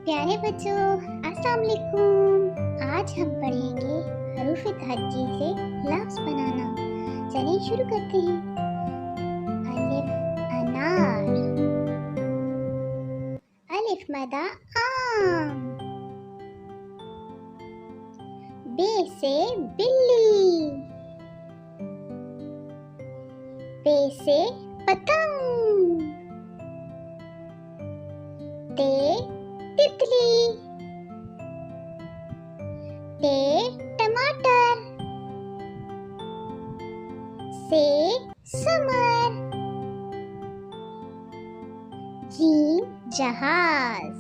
प्यारे बच्चों, अस्सलाम वालेकुम। आज हम पढ़ेंगे हरूफ ताहाजी से लफ्ज़ बनाना। चलिए शुरू करते हैं। अलिफ अनार, अलिफ मदा आम, बे से बिल्ली, पे से पतंग, ते तितली, ते टमाटर, से समर, जीम जहाज,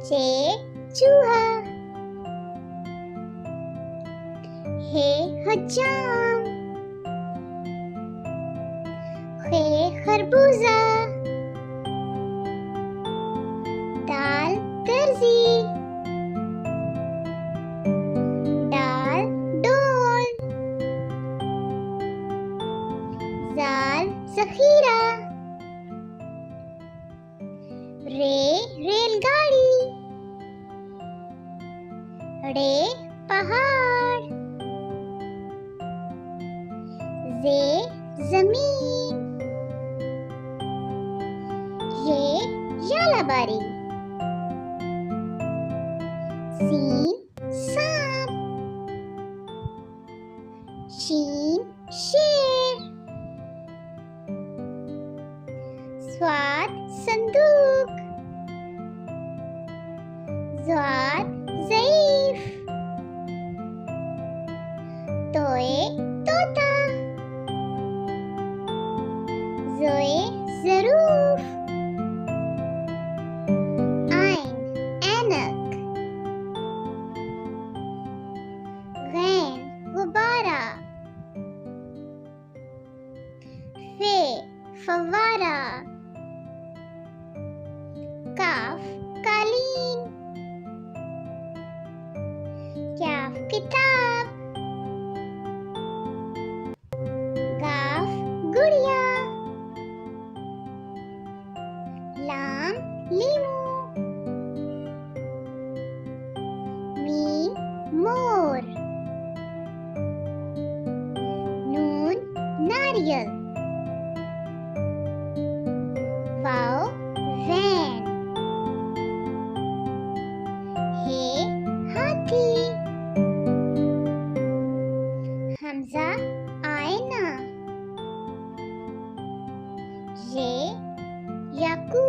चे चूहा, हे हजाम, खे खरबूजा, दाल दर्जी, दाल डोल, जाल जखीरा, रे रेलगाड़ी, रे पहाड़, जे जमीन, ये यालाबारी, सीन सांप, शीन शेर, स्वाद संदूक, ज़ाद ज़ईफ, तोए तोता, ज़ोए ज़रूफ, आइन ऐनक, गैन गुब्बारा, फे फव्वारा, काफ कालीन, क्याफ किताब, गाफ गुड़िया, लाम लीमू, मीम मोर, नून नारियल, वाव वैन, हे हाथी, हमजा आईना, ये याकूब,